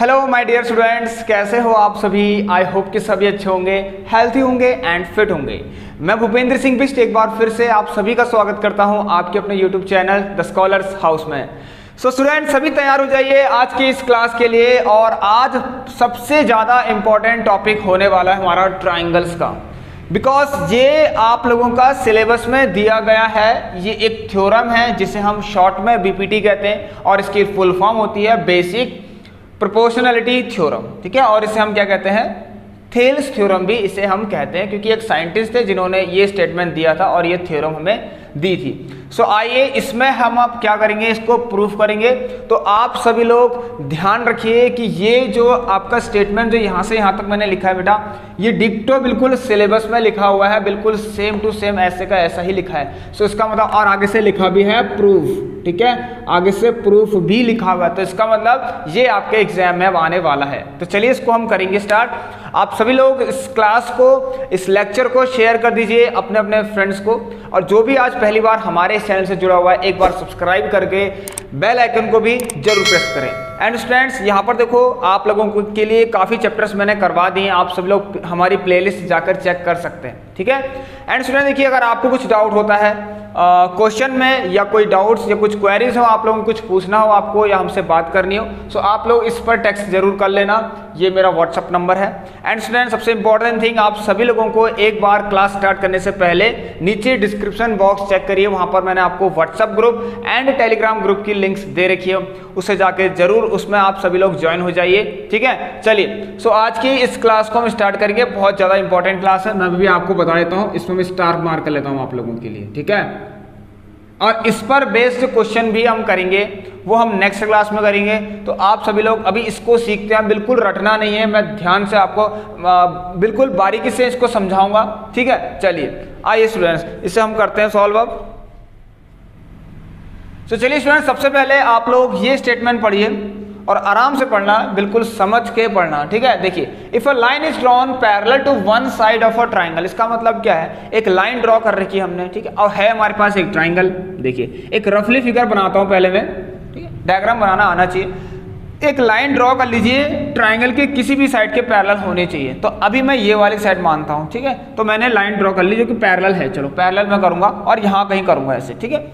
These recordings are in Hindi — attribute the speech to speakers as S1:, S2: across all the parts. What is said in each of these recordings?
S1: हेलो माय डियर स्टूडेंट्स, कैसे हो आप सभी। आई होप कि सभी अच्छे होंगे, हेल्थी होंगे एंड फिट होंगे। मैं भूपेंद्र सिंह बिष्ट एक बार फिर से आप सभी का स्वागत करता हूं आपके अपने YouTube channel the scholars house में। सो स्टूडेंट्स सभी तैयार हो जाइए आज की इस क्लास के लिए। और आज सबसे ज़्यादा इम्पॉर्टेंट टॉपिक होने वाला है हमारा ट्राइंगल्स का, बिकॉज ये आप लोगों का सिलेबस में दिया गया है। ये एक थ्योरम है जिसे हम शॉर्ट में बीपीटी कहते हैं और इसकी फुल फॉर्म होती है बेसिक प्रोपोर्शनलिटी थ्योरम, ठीक है। और इसे हम क्या कहते हैं, थेल्स थ्योरम भी इसे हम कहते हैं, क्योंकि एक साइंटिस्ट थे जिन्होंने ये स्टेटमेंट दिया था और ये थ्योरम हमें दी थी। सो आइए इसमें हम अब क्या करेंगे, इसको प्रूफ करेंगे। तो आप सभी लोग ध्यान रखिए कि ये जो आपका स्टेटमेंट जो यहाँ से यहाँ तक मैंने लिखा है बेटा, ये डिक्टो बिल्कुल सिलेबस में लिखा हुआ है, बिल्कुल सेम टू सेम ऐसे का ऐसा ही लिखा है। सो इसका मतलब, और आगे से लिखा भी है प्रूफ, ठीक है, आगे से प्रूफ भी लिखा हुआ है। तो इसका मतलब ये आपके एग्जाम में अब आने वाला है। तो चलिए इसको हम करेंगे स्टार्ट। आप सभी लोग इस क्लास को, इस लेक्चर को शेयर कर दीजिए अपने अपने फ्रेंड्स को, और जो भी आज पहली बार हमारे इस चैनल से जुड़ा हुआ है एक बार सब्सक्राइब करके बेल आइकन को भी जरूर प्रेस करें। एंड स्टूडेंट्स यहाँ पर देखो, आप लोगों के लिए काफ़ी चैप्टर्स मैंने करवा दिए, आप सभी लोग हमारी प्लेलिस्ट जाकर चेक कर सकते हैं, ठीक है। एंड स्टूडेंट देखिए, अगर आपको कुछ डाउट होता है क्वेश्चन में, या कोई डाउट्स या कुछ क्वेरीज हो, आप लोगों को कुछ पूछना हो आपको या हमसे बात करनी हो, सो आप लोग इस पर टेक्स्ट जरूर कर लेना। ये मेरा व्हाट्सअप नंबर है। एंड स्टूडेंट सबसे इंपॉर्टेंट थिंग, आप सभी लोगों को एक बार क्लास स्टार्ट करने से पहले नीचे डिस्क्रिप्शन बॉक्स चेक करिए, वहां पर मैंने आपको WhatsApp group and Telegram group की लिंक्स दे रखी है, उससे जाके जरूर उसमें आप सभी लोग ज्वाइन हो जाइए, ठीक है। चलिए सो आज की इस क्लास को हम स्टार्ट करेंगे। बहुत ज़्यादा इंपॉर्टेंट क्लास है, मैं भी आपको बता देता हूँ, इसमें मैं स्टार मार्क कर लेता हूँ आप लोगों के लिए, ठीक है। और इस पर बेस्ड क्वेश्चन भी हम करेंगे, वो हम नेक्स्ट क्लास में करेंगे। तो आप सभी लोग अभी इसको सीखते हैं, बिल्कुल रटना नहीं है, मैं ध्यान से आपको बिल्कुल बारीकी से इसको समझाऊंगा, ठीक है। चलिए आइए स्टूडेंट्स, इसे हम करते हैं सॉल्व अब। तो चलिए स्टूडेंट्स, सबसे पहले आप लोग ये स्टेटमेंट पढ़िए और आराम से पढ़ना, बिल्कुल समझ के पढ़ना, ठीक है। देखिए, if a line is drawn parallel to one side of a triangle, इसका मतलब क्या है, एक लाइन ड्रॉ कर रखी है हमने, ठीक है, और है हमारे पास एक ट्राइंगल। देखिए एक रफली फिगर बनाता हूं पहले मैं, ठीक है, डायग्राम बनाना आना चाहिए। एक लाइन ड्रॉ कर लीजिए, ट्राइंगल के किसी भी साइड के पैरेलल होने चाहिए। तो अभी मैं ये वाली साइड मानता हूँ, ठीक है, तो मैंने लाइन ड्रॉ कर ली जो कि पैरेलल है। चलो पैरेलल मैं करूंगा और यहाँ कहीं करूंगा ऐसे, ठीक है।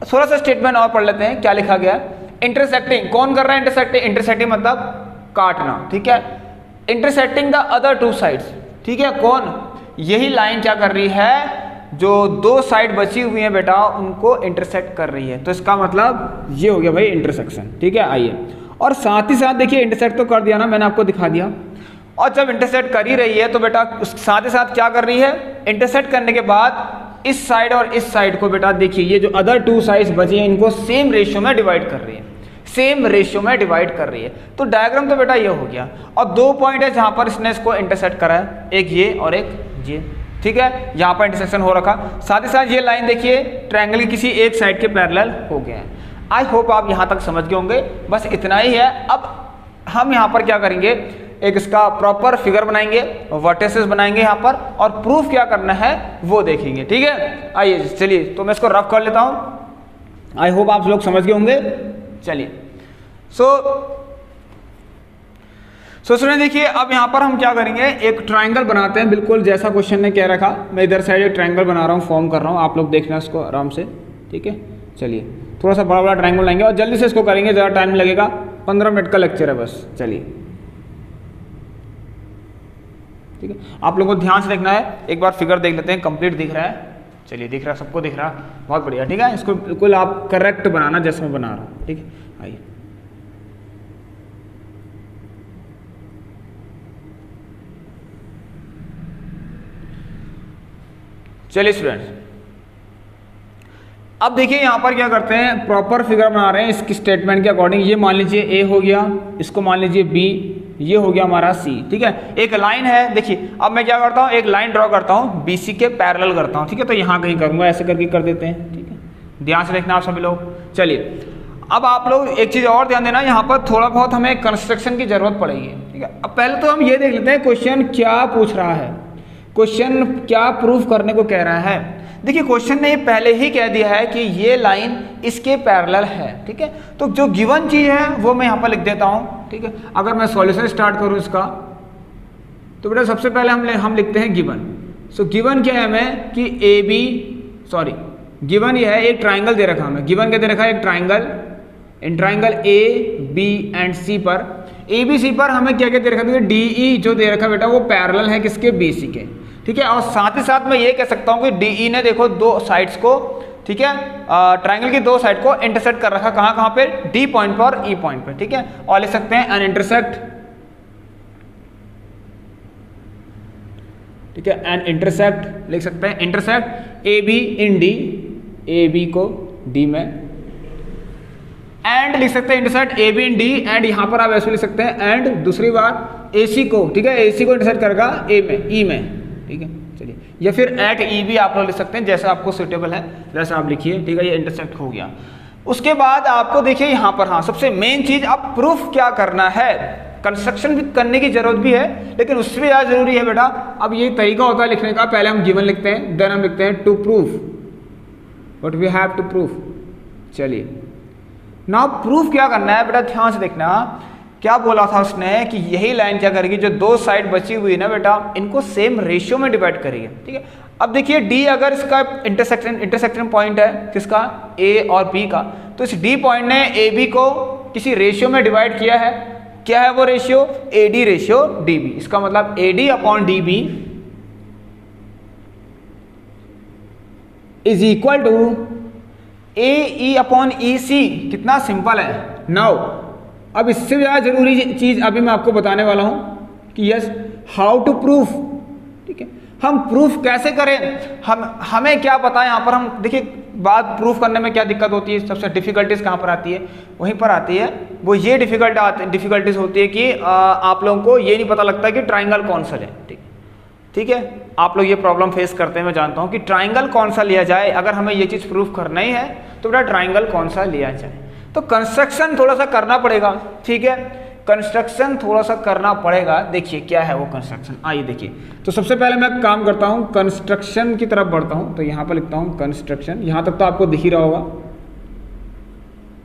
S1: थोड़ा सा स्टेटमेंट और पढ़ लेते हैं, क्या लिखा गया है। इंटरसेक्टिंग, कौन कर रहा है इंटरसेक्टिंग, इंटरसेक्टिंग मतलब काटना, ठीक है। Intersecting the other two sides, ठीक है, कौन, यही लाइन क्या कर रही है, जो दो साइड बची हुई है बेटा उनको इंटरसेक्ट कर रही है। तो इसका मतलब ये हो गया भाई इंटरसेक्शन, ठीक है। आइए, और साथ ही साथ देखिए इंटरसेक्ट तो कर दिया ना, मैंने आपको दिखा दिया। और जब इंटरसेक्ट कर ही रही है तो बेटा साथ ही साथ क्या कर रही है, इंटरसेक्ट करने के बाद इस साइड और इस साइड को बेटा देखिए, ये जो अदर टू साइड्स बची हैं इनको सेम रेशियो में डिवाइड कर रही है, सेम रेशियो में डिवाइड कर रही है। तो डायग्राम तो बेटा ये हो गया, और दो पॉइंट है जहां पर इसने इसको इंटरसेक्ट करा है, एक ये और एक ये, ठीक है, यहाँ पर इंटरसेक्शन हो रखा। साथ ही साथ ये लाइन देखिए ट्रायंगल की किसी एक साइड के पैरेलल हो गया है। आई होप आप यहाँ तक समझ गए होंगे, बस इतना ही है। अब हम यहाँ पर क्या करेंगे, एक इसका प्रॉपर फिगर बनाएंगे, वर्टिसेस बनाएंगे यहाँ पर, और प्रूफ क्या करना है वो देखेंगे, ठीक है। आइए चलिए, तो मैं इसको रफ कर लेता हूँ, आई होप आप लोग समझ गए होंगे। चलिए सो स्टूडेंट देखिए, अब यहाँ पर हम क्या करेंगे, एक ट्राइंगल बनाते हैं, बिल्कुल जैसा क्वेश्चन ने कह रखा। मैं इधर साइड एक ट्राइंगल बना रहा हूँ, फॉर्म कर रहा हूँ, आप लोग देखना इसको आराम से, ठीक है। चलिए थोड़ा सा बड़ा बड़ा ट्राइंगल लाएंगे और जल्दी से इसको करेंगे, ज़्यादा टाइम लगेगा, 15 मिनट का लेक्चर है बस। चलिए ठीक है, आप लोगों को ध्यान से देखना है। एक बार फिगर देख लेते हैं, कंप्लीट दिख रहा है, चलिए दिख रहा है, सबको दिख रहा है, बहुत बढ़िया, ठीक है। इसको बिल्कुल आप करेक्ट बनाना जैसे मैं बना रहा हूँ, ठीक है। आइए चलिए स्टूडेंट्स, अब देखिए यहाँ पर क्या करते हैं, प्रॉपर फिगर बना रहे हैं इसकी स्टेटमेंट के अकॉर्डिंग। ये मान लीजिए ए हो गया, इसको मान लीजिए बी, ये हो गया हमारा सी, ठीक है। एक लाइन है, देखिए अब मैं क्या करता हूँ, एक लाइन ड्रॉ करता हूँ, बीसी के पैरेलल करता हूँ, ठीक है। तो यहाँ कहीं करूँगा, ऐसे करके कर देते हैं, ठीक है। ध्यान से देखना आप सभी लोग। चलिए अब आप लोग एक चीज़ और ध्यान देना, यहाँ पर थोड़ा बहुत हमें कंस्ट्रक्शन की जरूरत पड़ेगी, ठीक है। अब पहले तो हम ये देख लेते हैं क्वेश्चन क्या पूछ रहा है, क्वेश्चन क्या प्रूफ करने को कह रहा है। देखिए क्वेश्चन ने पहले ही कह दिया है कि ये लाइन इसके पैरेलल है, ठीक है। तो जो गिवन चीज है वो मैं यहाँ पर लिख देता हूँ, ठीक है। अगर मैं सॉल्यूशन स्टार्ट करूँ इसका, तो बेटा सबसे पहले हम लिखते हैं गिवन। सो गिवन क्या है हमें कि गिवन ये है, एक ट्राइंगल दे रखा हमें। गिवन क्या दे रखा है? एक triangle. In triangle A B and C पर, ए बी सी पर हमें क्या क्या दे रखा है? डी ई जो दे रखा बेटा वो पैरेलल है किसके? बी सी के, ठीक है। और साथ ही साथ मैं ये कह सकता हूँ कि डी ई ने देखो दो साइड्स को, ठीक है, ट्राइंगल की दो साइड को इंटरसेक्ट कर रखा। कहाँ कहाँ पे? डी पॉइंट पर और ई पॉइंट पर, ठीक है। और लिख सकते हैं एन इंटरसेक्ट, ठीक है, एन इंटरसेक्ट लिख सकते हैं, intersect A B in D, A B को डी में, एंड लिख सकते हैं intersect A B in D, and यहां पर आप ऐसे लिख सकते हैं एंड दूसरी बार ए सी को, ठीक है, ए सी को इंटरसेक्ट करेगा ए में, ई में, ठीक है। चलिए, या फिर एट ई भी आप लोग लिख सकते हैं, जैसा आपको सुटेबल है वैसा आप लिखिए, ठीक है। ये इंटरसेक्ट हो गया। उसके बाद आपको देखिए यहाँ पर, हाँ सबसे मेन चीज, अब प्रूफ क्या करना है। कंस्ट्रक्शन भी करने की जरूरत भी है, लेकिन उससे भी ज़्यादा जरूरी है बेटा, अब ये तरीका होता है लिखने का, पहले हम गिवन लिखते हैं, देन हम लिखते हैं to proof, what we have to proof. चलिए, नाउ प्रूफ क्या करना है बेटा, ध्यान से देखना। क्या बोला था उसने कि यही लाइन क्या करेगी, जो दो साइड बची हुई है ना बेटा, इनको सेम रेशियो में डिवाइड करेगी, ठीक है। अब देखिए डी अगर इसका इंटरसेक्शन पॉइंट है किसका? ए और बी का, तो इस डी पॉइंट ने ए बी को किसी रेशियो में डिवाइड किया है। क्या है वो ratio? A D ratio D B. इसका मतलब A D upon D B is equal to A E upon E C. कितना सिंपल है। नाउ अब इससे ज्यादा जरूरी चीज अभी मैं आपको बताने वाला हूं कि यस हाउ टू प्रूफ, ठीक है। हम प्रूफ कैसे करें, हमें क्या पता है। यहाँ पर हम देखिए, बात प्रूफ करने में क्या दिक्कत होती है, सबसे डिफिकल्टीज कहाँ पर आती है? वहीं पर आती है, वो ये डिफिकल्टीज होती है कि आप लोगों को ये नहीं पता लगता कि ट्राइंगल कौन सा लें, ठीक है। आप लोग ये प्रॉब्लम फेस करते हैं, मैं जानता हूँ कि ट्राइंगल कौन सा लिया जाए। अगर हमें ये चीज़ प्रूफ करना ही है तो बेटा ट्राइंगल कौन सा लिया जाए। तो कंस्ट्रक्शन थोड़ा सा करना पड़ेगा, ठीक है, कंस्ट्रक्शन थोड़ा सा करना पड़ेगा। देखिए क्या है वो कंस्ट्रक्शन, आइए देखिए। तो सबसे पहले मैं काम करता हूँ, कंस्ट्रक्शन की तरफ बढ़ता हूँ। तो यहाँ पर लिखता हूँ कंस्ट्रक्शन, यहाँ तक तो आपको दिख ही रहा होगा।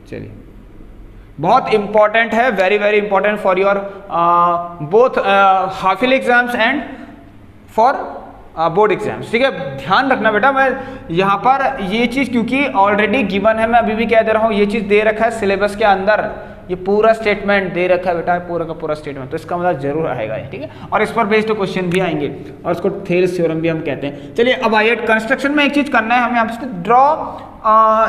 S1: चलिए, बहुत इंपॉर्टेंट है, very very important for your both half yearly exams and for board exams, ठीक है। ध्यान रखना बेटा, मैं यहाँ पर ये चीज़ क्योंकि ऑलरेडी गिवन है, मैं अभी भी कह दे रहा हूँ, ये चीज़ दे रखा है सिलेबस के अंदर, ये पूरा स्टेटमेंट दे रखा है बेटा, पूरा का पूरा स्टेटमेंट, तो इसका मतलब जरूर आएगा, ठीक है। और इस पर बेस्ड क्वेश्चन भी आएंगे, और इसको थेल्स थ्योरम भी हम कहते हैं। चलिए अब आइए, कंस्ट्रक्शन में एक चीज़ करना है हमें, आपसे ड्रॉ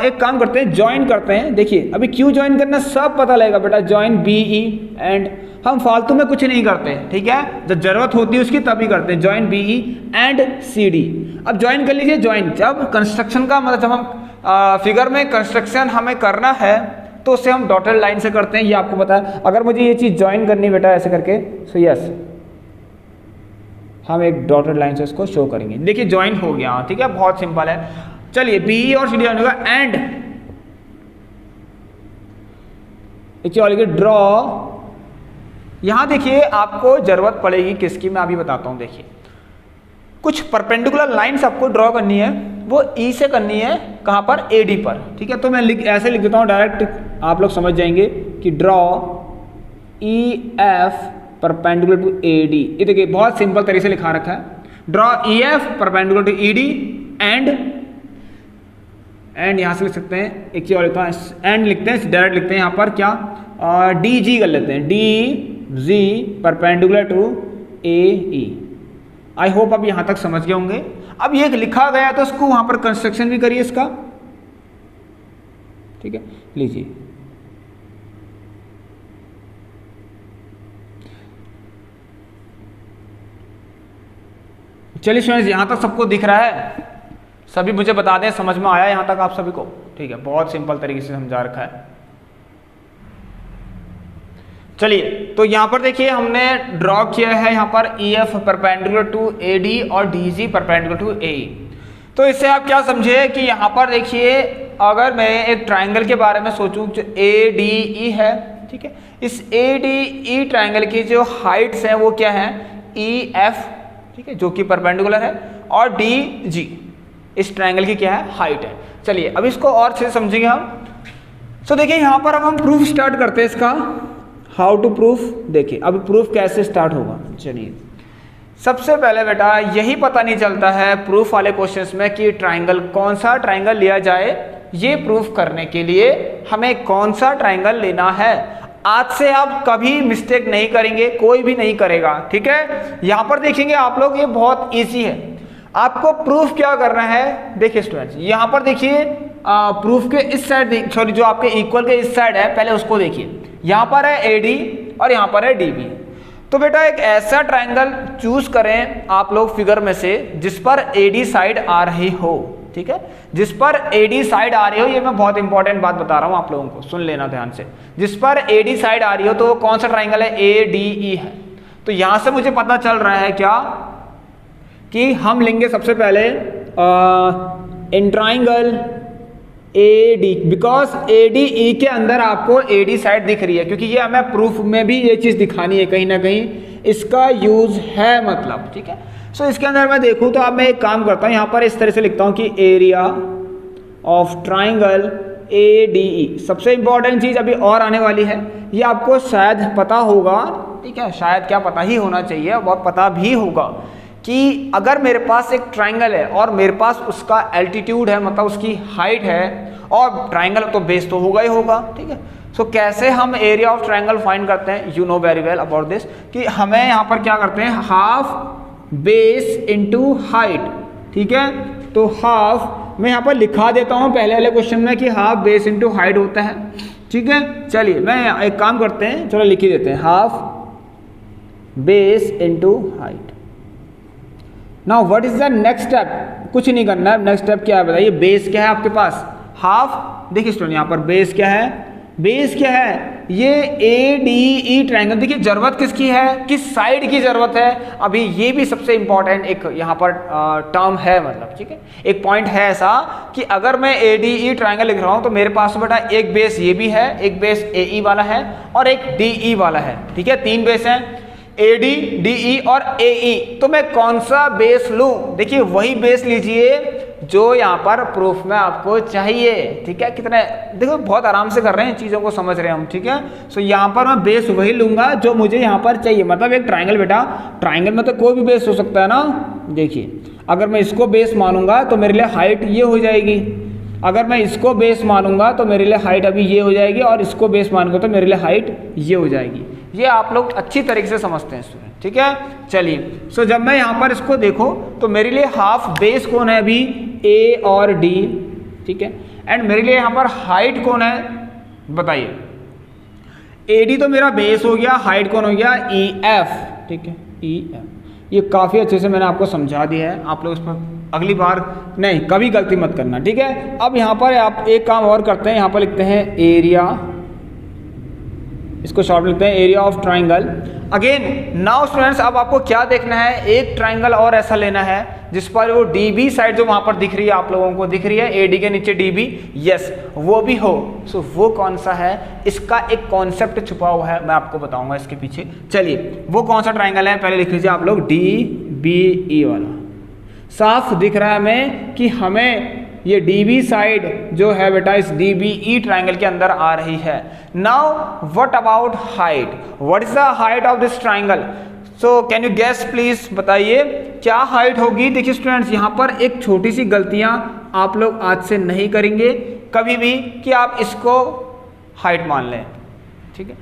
S1: एक काम करते हैं, ज्वाइन करते हैं। देखिए अभी क्यों ज्वाइन करना सब पता लगेगा बेटा, ज्वाइन बी ई एंड, हम फालतू में कुछ नहीं करते, ठीक है, जब जरूरत होती है उसकी तभी करते हैं, join B E and C D. अब ज्वाइन कर लीजिए, ज्वाइन जब कंस्ट्रक्शन का मतलब जब हम फिगर में कंस्ट्रक्शन हमें करना है तो उससे हम डॉटेड लाइन से करते हैं, ये आपको पता है। अगर मुझे ये चीज़ ज्वाइन करनी है बेटा ऐसे करके, सो यस हम एक डॉटेड लाइन से इसको शो करेंगे। देखिए ज्वाइन हो गया, ठीक है, बहुत सिंपल है। चलिए बी और सी डी होगा, एंड ड्रॉ। यहां देखिए आपको जरूरत पड़ेगी किसकी, मैं अभी बताता हूं। देखिए कुछ परपेंडिकुलर लाइंस आपको ड्रॉ करनी है, वो ई से करनी है, कहां पर? ए डी पर, ठीक है। तो मैं ऐसे लिख देता हूं डायरेक्ट, आप लोग समझ जाएंगे कि draw E F perpendicular to A D. ये देखिए बहुत सिंपल तरीके से लिखा रखा है, draw E F perpendicular to E D and यहां से लिख सकते हैं, एक चीज और लिखता है, एंड लिखते हैं, डायरेक्ट लिखते हैं यहाँ पर क्या, डी जी कर लेते हैं, D G perpendicular to A E. I hope आप यहां तक समझ गए होंगे। अब ये लिखा गया तो उसको वहां पर कंस्ट्रक्शन भी करिए इसका, ठीक है। लीजिए चलिए स्टूडेंट्स, यहां तक सबको दिख रहा है? सभी मुझे बता दें, समझ में आया यहां तक आप सभी को? ठीक है, बहुत सिंपल तरीके से समझा रखा है। चलिए तो यहां पर देखिए हमने ड्रॉ किया है यहाँ पर E F perpendicular to A D और D G perpendicular to A E. तो इससे आप क्या समझे कि यहाँ पर देखिए अगर मैं एक ट्राइंगल के बारे में सोचूं जो ए डी ई है, ठीक है, इस ए डी ई ट्राइंगल की जो हाइट्स हैं वो क्या है? ई एफ, ठीक है, जो कि परपेंडिकुलर है, और डी जी, इस ट्रायंगल की क्या है, हाइट है। चलिए अब इसको और अच्छे से समझेंगे हम। तो देखिए यहाँ पर अब हम प्रूफ स्टार्ट करते हैं इसका, हाउ टू प्रूफ। देखिए अब प्रूफ कैसे स्टार्ट होगा। चलिए सबसे पहले बेटा यही पता नहीं चलता है प्रूफ वाले क्वेश्चंस में कि ट्रायंगल, कौन सा ट्रायंगल लिया जाए। ये प्रूफ करने के लिए हमें कौन सा ट्रायंगल लेना है, आज से आप कभी मिस्टेक नहीं करेंगे, कोई भी नहीं करेगा, ठीक है। यहाँ पर देखेंगे आप लोग, ये बहुत ईजी है। आपको प्रूफ क्या करना है, देखिए स्टूडेंट्स यहाँ पर देखिए प्रूफ के इस साइड, सॉरी जो आपके इक्वल के इस साइड है, पहले उसको देखिए। यहाँ पर है AD और यहाँ पर है DB। तो बेटा एक ऐसा ट्रायंगल चूज करें आप लोग फिगर में से जिस पर AD साइड आ रही हो, ठीक है। जिस पर AD साइड आ रही हो, ये मैं बहुत इंपॉर्टेंट बात बता रहा हूं आप लोगों को, सुन लेना ध्यान से। जिस पर AD साइड आ रही हो तो वो कौन सा ट्रायंगल है, ADE है। तो यहां से मुझे पता चल रहा है क्या कि हम लेंगे सबसे पहले in triangle AD, because ADE के अंदर आपको AD साइड दिख रही है, क्योंकि ये हमें प्रूफ में भी ये चीज दिखानी है, कहीं ना कहीं इसका यूज है मतलब, ठीक है। सो इसके अंदर मैं देखूं तो अब मैं एक काम करता हूं, यहाँ पर इस तरह से लिखता हूं कि एरिया ऑफ ट्राइंगल ADE। सबसे इंपॉर्टेंट चीज अभी और आने वाली है, ये आपको शायद पता होगा, ठीक है, शायद क्या पता ही होना चाहिए, बहुत पता भी होगा कि अगर मेरे पास एक ट्राइंगल है और मेरे पास उसका एल्टीट्यूड है, मतलब उसकी हाइट है, और ट्राइंगल तो बेस तो होगा ही होगा, ठीक है। सो कैसे हम एरिया ऑफ ट्राइंगल फाइंड करते हैं, you know very well about this, कि हमें यहाँ पर क्या करते हैं, हाफ बेस इनटू हाइट, ठीक है। तो हाफ मैं यहाँ पर लिखा देता हूँ पहले वाले क्वेश्चन में कि हाफ बेस इनटू हाइट होता है, ठीक है। चलिए मैं एक काम करते हैं, चलो लिख ही देते हैं, half base into height. Now what is the next step, कुछ नहीं करना है, नेक्स्ट स्टेप क्या है बताइए। बेस क्या है आपके पास, हाफ, देखिए स्टूडेंट यहाँ पर बेस क्या है, बेस क्या है, ये ADE ट्रायंगल। देखिए जरूरत किसकी है, किस साइड की जरूरत है, अभी ये भी सबसे इंपॉर्टेंट एक यहाँ पर टर्म है, मतलब ठीक है, एक पॉइंट है ऐसा कि अगर मैं ADE ट्रायंगल लिख रहा हूँ तो मेरे पास बेटा एक बेस ये भी है, एक बेस AE वाला है और एक DE वाला है, ठीक है, तीन बेस हैं, AD, DE और AE। तो मैं कौन सा बेस लूं, देखिए वही बेस लीजिए जो यहाँ पर प्रूफ में आपको चाहिए, ठीक है। कितने देखो बहुत आराम से कर रहे हैं, चीज़ों को समझ रहे हैं हम, ठीक है। सो यहाँ पर मैं बेस वही लूंगा जो मुझे यहाँ पर चाहिए, मतलब एक ट्राइंगल बेटा, ट्राइंगल में तो कोई भी बेस हो सकता है ना। देखिए अगर मैं इसको बेस मानूंगा तो मेरे लिए हाइट ये हो जाएगी, अगर मैं इसको बेस मानूंगा तो मेरे लिए हाइट अभी ये हो जाएगी, और इसको बेस मानूंगा तो मेरे लिए हाइट ये हो जाएगी। ये आप लोग अच्छी तरीके से समझते हैं स्टूडेंट, ठीक है। चलिए सो जब मैं यहाँ पर इसको देखो तो मेरे लिए हाफ बेस कौन है अभी, A और D, ठीक है, एंड मेरे लिए यहाँ पर हाइट कौन है बताइए। AD तो मेरा बेस हो गया, हाइट कौन हो गया, EF, ठीक है, EF। ये काफ़ी अच्छे से मैंने आपको समझा दिया है, आप लोग इस पर अगली बार नहीं कभी गलती मत करना, ठीक है। अब यहाँ पर आप एक काम और करते हैं, यहाँ पर लिखते हैं एरिया, इसको शॉर्ट लिखते हैं area of triangle. Again now students अब आपको क्या देखना है, एक ट्राइंगल और ऐसा लेना है जिस पर वो DB साइड जो वहां पर दिख रही है, आप लोगों को दिख रही है AD के नीचे DB, यस वो भी हो। सो वो कौन सा है, इसका एक कॉन्सेप्ट छुपा हुआ है, मैं आपको बताऊंगा इसके पीछे। चलिए वो कौन सा ट्राइंगल है पहले लिख लीजिए आप लोग, DBE वाला। साफ दिख रहा है हमें कि हमें ये DB साइड जो है बेटा इस DBE ट्राइंगल के अंदर आ रही है। Now what about height, what is the height of this triangle, so can you guess please, बताइए क्या हाइट होगी। देखिए स्टूडेंट्स यहाँ पर एक छोटी सी गलतियां आप लोग आज से नहीं करेंगे कभी भी कि आप इसको हाइट मान लें, ठीक है।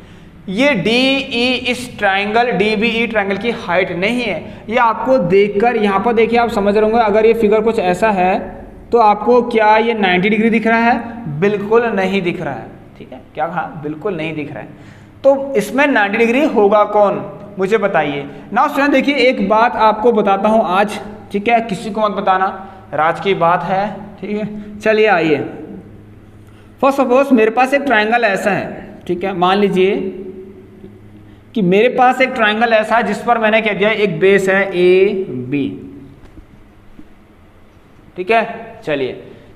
S1: ये DE इस ट्राइंगल DBE ट्राइंगल की हाइट नहीं है, ये आपको देखकर यहाँ पर देखिए आप समझ रहे होंगे। अगर ये फिगर कुछ ऐसा है तो आपको क्या ये 90 डिग्री दिख रहा है, बिल्कुल नहीं दिख रहा है, ठीक है, क्या कहा, बिल्कुल नहीं दिख रहा है। तो इसमें 90 डिग्री होगा कौन, मुझे बताइए। नाउ स्टूडेंट देखिए एक बात आपको बताता हूँ आज, ठीक है, किसी को मत बताना, राज की बात है, ठीक है। चलिए आइए, फर्स्ट सपोज मेरे पास एक ट्राइंगल ऐसा है, ठीक है, मान लीजिए कि मेरे पास एक ट्राइंगल ऐसा है जिस पर मैंने कह दिया एक बेस है AB, ठीक है। चलिए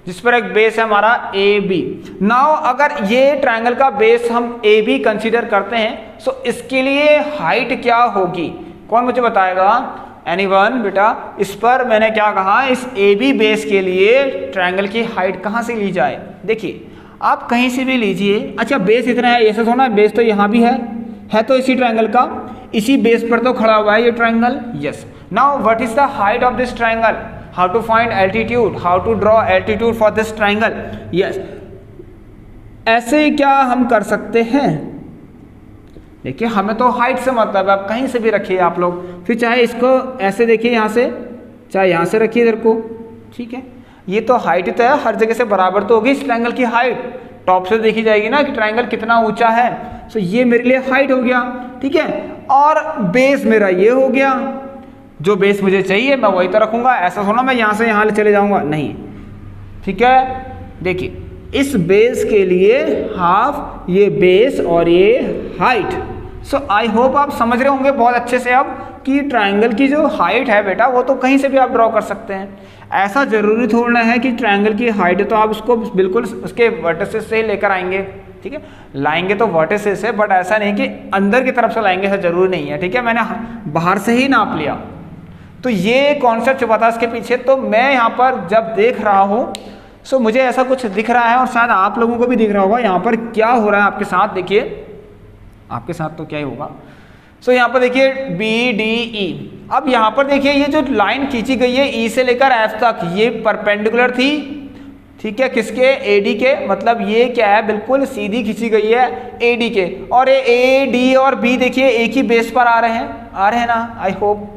S1: जिस पर एक बेस है हमारा AB। नाउ अगर ये ट्राइंगल का बेस हम AB कंसीडर करते हैं तो इसके लिए हाइट क्या होगी, कौन मुझे बताएगा। एनीवन बेटा, इस पर मैंने क्या कहा, इस ए बी बेस के लिए ट्रायंगल की हाइट कहाँ से ली जाए। देखिए आप कहीं से भी लीजिए, अच्छा बेस इतना है, ऐसा थोड़ा, बेस तो यहाँ भी है तो इसी ट्रायंगल का, इसी बेस पर तो खड़ा हुआ है ये triangle. Yes, now what is the height of this triangle, how to find altitude, how to draw altitude for this triangle. Yes, ऐसे क्या हम कर सकते हैं, देखिए हमें तो हाइट से मतलब है, आप कहीं से भी रखिए आप लोग, फिर चाहे इसको ऐसे देखिए यहाँ से, चाहे यहाँ से रखिए इधर को, ठीक है, ये तो हाइट ही तो है, हर जगह से बराबर तो होगी इस ट्रायंगल की हाइट, टॉप से देखी जाएगी ना कि ट्रायंगल कितना ऊंचा है। सो ये मेरे लिए हाइट हो गया, ठीक है, और बेस मेरा ये हो गया, जो बेस मुझे चाहिए मैं वही तो रखूंगा, ऐसा थोड़ा मैं यहाँ से यहाँ चले जाऊंगा, नहीं, ठीक है। देखिए इस बेस के लिए हाफ, ये बेस और ये हाइट। सो आई होप आप समझ रहे होंगे बहुत अच्छे से अब कि ट्रायंगल की जो हाइट है बेटा वो तो कहीं से भी आप ड्रॉ कर सकते हैं, ऐसा जरूरी थोड़ा है कि ट्रायंगल की हाइट है तो आप उसको बिल्कुल उसके वर्टिसेस से लेकर आएंगे, ठीक है, लाएंगे तो वर्टिसेस से, बट ऐसा नहीं कि अंदर की तरफ से लाएंगे, ऐसा जरूरी नहीं है, ठीक है, मैंने बाहर से ही नाप लिया। तो ये कॉन्सेप्ट छुपा था इसके पीछे, तो मैं यहाँ पर जब देख रहा हूँ सो मुझे ऐसा कुछ दिख रहा है और शायद आप लोगों को भी दिख रहा होगा यहाँ पर क्या हो रहा है आपके साथ। देखिए आपके साथ तो क्या ही होगा। सो यहाँ पर देखिए बी डी ई, अब यहाँ पर देखिए ये जो लाइन खींची गई है ई से लेकर एफ तक, ये परपेंडिकुलर थी, ठीक है, किसके, ए डी के, मतलब ये क्या है बिल्कुल सीधी खींची गई है ए डी के, और ये ए डी और बी देखिए एक ही बेस पर आ रहे हैं ना, आई होप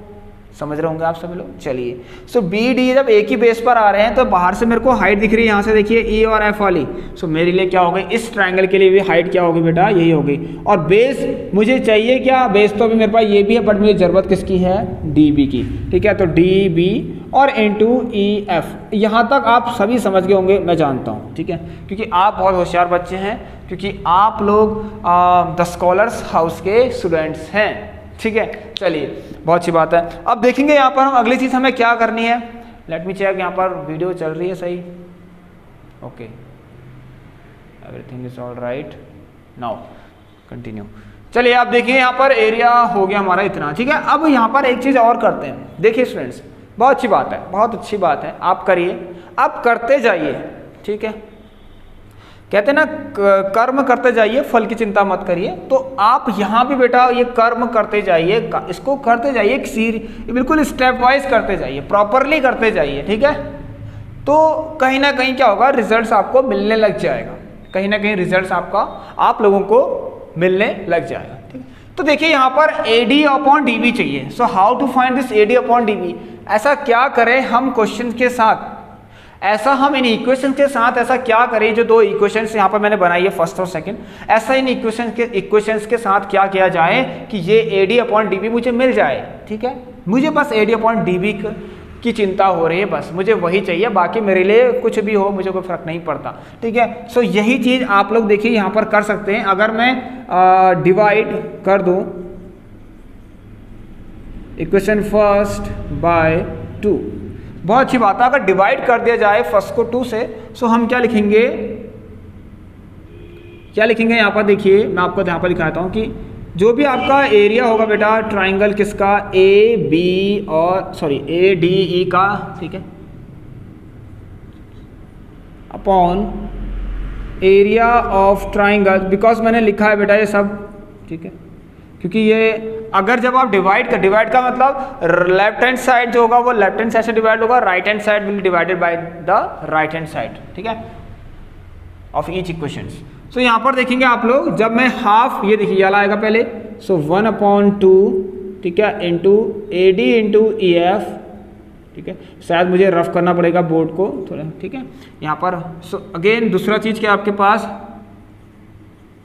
S1: समझ रहे होंगे आप सभी लोग। चलिए सो बी डी जब एक ही बेस पर आ रहे हैं तो बाहर से मेरे को हाइट दिख रही है यहाँ से, देखिए ई और एफ वाली। सो मेरे लिए क्या हो गई, इस ट्रायंगल के लिए भी हाइट क्या होगी बेटा, यही होगी। और बेस मुझे चाहिए क्या, बेस तो अभी मेरे पास ये भी है बट मुझे ज़रूरत किसकी है, डी बी की, ठीक है, तो डी बी और इंटू ई एफ। यहाँ तक आप सभी समझ गए होंगे मैं जानता हूँ, ठीक है, क्योंकि आप बहुत होशियार बच्चे हैं, क्योंकि आप लोग द स्कॉलर्स हाउस के स्टूडेंट्स हैं, ठीक है। चलिए बहुत अच्छी बात है। अब देखेंगे यहाँ पर हम अगली चीज़ हमें क्या करनी है, लेट मी चेक, यहाँ पर वीडियो चल रही है सही, okay, everything is all right, now continue. चलिए आप देखिए यहाँ पर एरिया हो गया हमारा इतना, ठीक है। अब यहाँ पर एक चीज़ और करते हैं, देखिए स्टूडेंट्स बहुत अच्छी बात है, बहुत अच्छी बात है, आप करिए, आप करते जाइए, ठीक है, कहते हैं ना कर्म करते जाइए फल की चिंता मत करिए। तो आप यहाँ भी बेटा ये कर्म करते जाइए, इसको करते जाइए, बिल्कुल स्टेप वाइज करते जाइए, प्रॉपरली करते जाइए, ठीक है। तो कहीं ना कहीं क्या होगा, रिजल्ट्स आपको मिलने लग जाएगा, कहीं ना कहीं रिजल्ट्स आप लोगों को मिलने लग जाएगा, ठीक है। तो देखिए यहाँ पर A D upon D B चाहिए। So how to find this A D upon D B, ऐसा क्या करें हम क्वेश्चन के साथ, ऐसा हम इन इक्वेशन के साथ ऐसा क्या करें, जो दो इक्वेशंस यहाँ पर मैंने बनाई है फर्स्ट और सेकंड, ऐसा इन इक्वेशंस के साथ क्या किया जाए कि ये A D upon D B मुझे मिल जाए, ठीक है। मुझे बस A D upon D B की चिंता हो रही है, बस मुझे वही चाहिए, बाकी मेरे लिए कुछ भी हो मुझे कोई फर्क नहीं पड़ता, ठीक है। सो यही चीज़ आप लोग देखिए यहाँ पर कर सकते हैं। अगर मैं डिवाइड कर दूँ इक्वेशन फर्स्ट बाय 2, बहुत अच्छी बात है, अगर डिवाइड कर दिया जाए फर्स्ट को 2 से, सो हम क्या लिखेंगे, यहाँ पर देखिए मैं आपको यहाँ पर दिखाता हूँ कि जो भी आपका एरिया होगा बेटा ट्राइंगल किसका, ए बी और सॉरी ए डी ई का, ठीक है, upon area of triangle, because मैंने लिखा है बेटा ये सब, ठीक है, क्योंकि ये अगर जब आप डिवाइड का मतलब लेफ्ट हैंड साइड जो होगा वो लेफ्ट हैंड साइड से डिवाइड होगा, right hand side will divided by the right hand side, ठीक है, ऑफ ईच इक्वेशंस। सो यहाँ पर देखेंगे आप लोग, जब मैं हाफ, ये देखिए वाला आएगा पहले, सो 1/2, ठीक है, into A D into E F, ठीक है, शायद मुझे रफ करना पड़ेगा बोर्ड को थोड़ा, ठीक है, यहाँ पर। सो अगेन दूसरा चीज़ क्या आपके पास,